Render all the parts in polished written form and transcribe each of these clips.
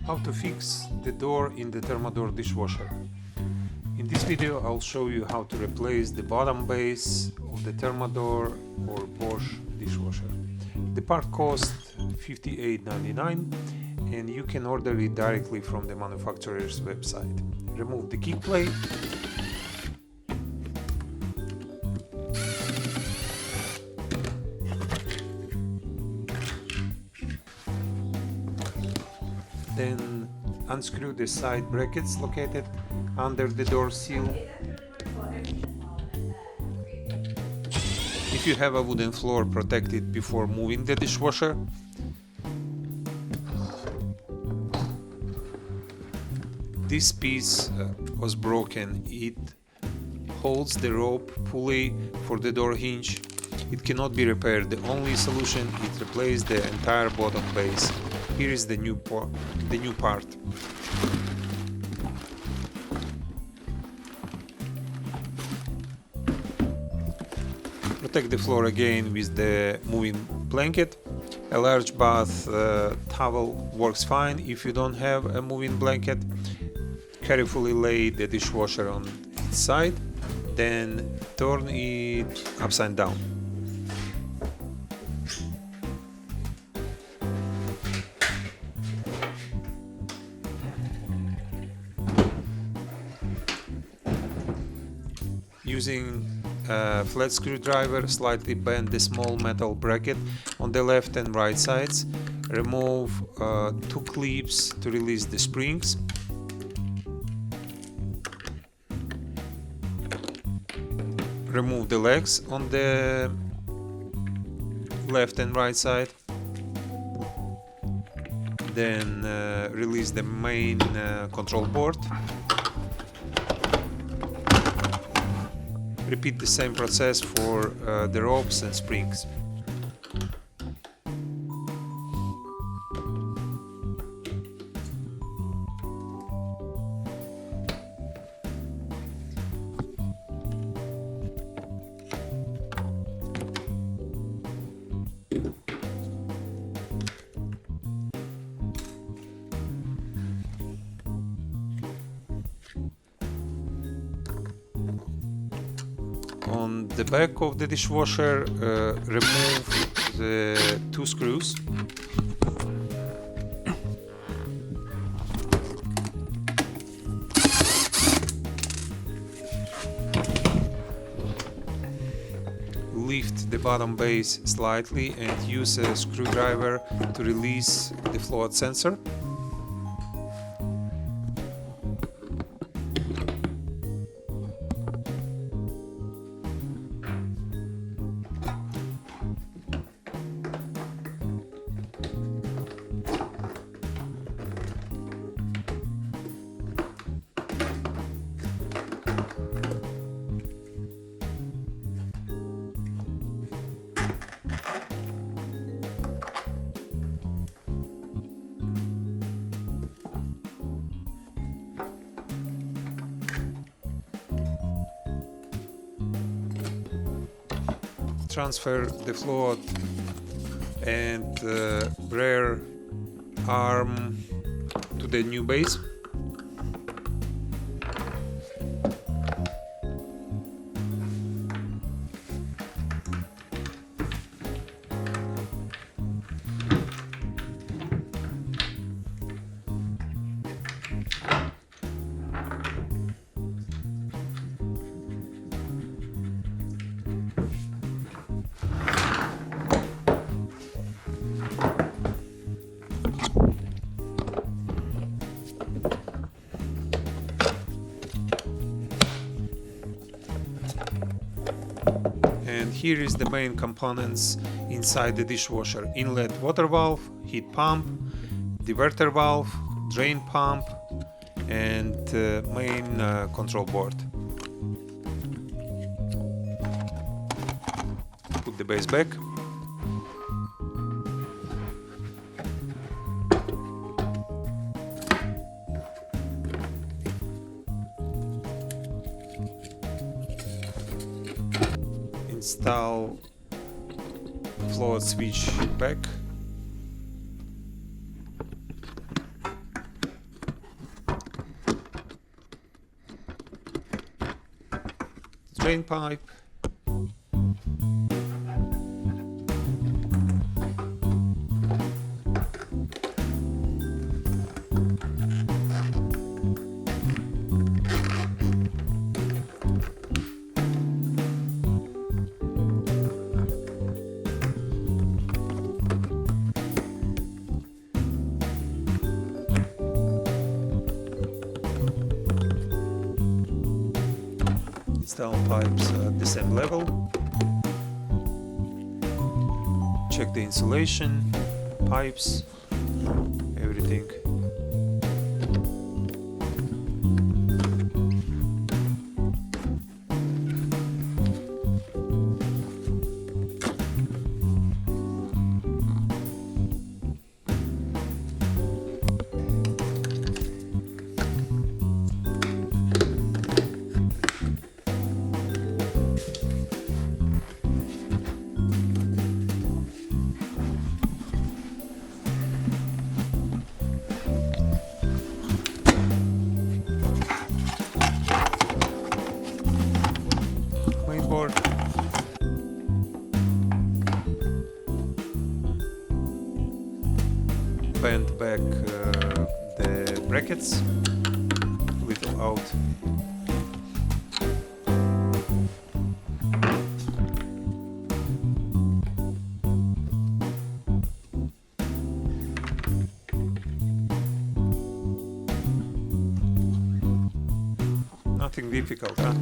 How to fix the door in the Thermador dishwasher. In this video I'll show you how to replace the bottom base of the Thermador or Bosch dishwasher. The part costs $58.99 and you can order it directly from the manufacturer's website. Remove the kick plate. Then unscrew the side brackets located under the door seal. If you have a wooden floor, protect it before moving the dishwasher. This piece was broken. It holds the rope pulley for the door hinge. It cannot be repaired. The only solution is to replace the entire bottom base. Here is the new part. Protect the floor again with the moving blanket. A large bath towel works fine. If you don't have a moving blanket, carefully lay the dishwasher on its side, then turn it upside down. Using a flat screwdriver, slightly bend the small metal bracket on the left and right sides. Remove two clips to release the springs. Remove the legs on the left and right side. Then release the main control board. Repeat the same process for the ropes and springs. On the back of the dishwasher, remove the two screws. Lift the bottom base slightly and use a screwdriver to release the float sensor. Transfer the float and rear arm to the new base. And here is the main components inside the dishwasher: inlet water valve, heat pump, diverter valve, drain pump, and main control board. Put the base back. Install float switch back. drain pipe. Install pipes at the same level. Check the insulation, pipes, everything. Board. Bend back the brackets little out. Nothing difficult, huh?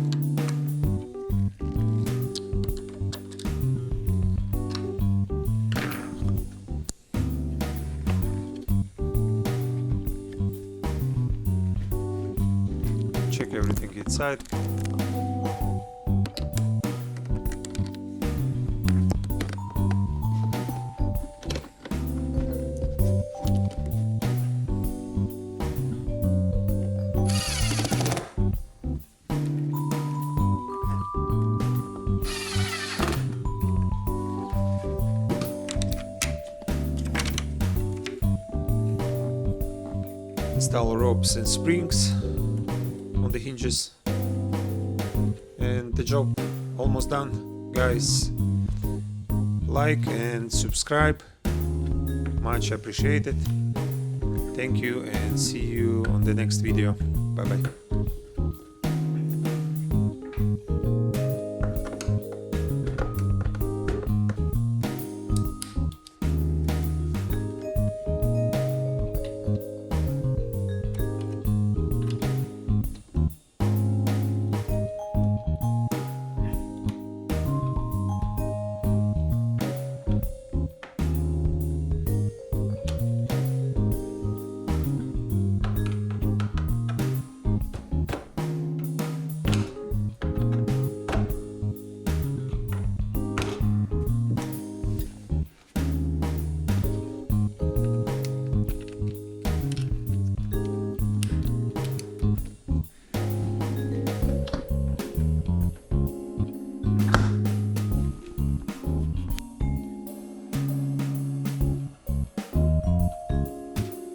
Check everything inside. Install ropes and springs on the hinges, and the job almost done, guys. Like and subscribe, much appreciated. Thank you and see you on the next video. Bye bye.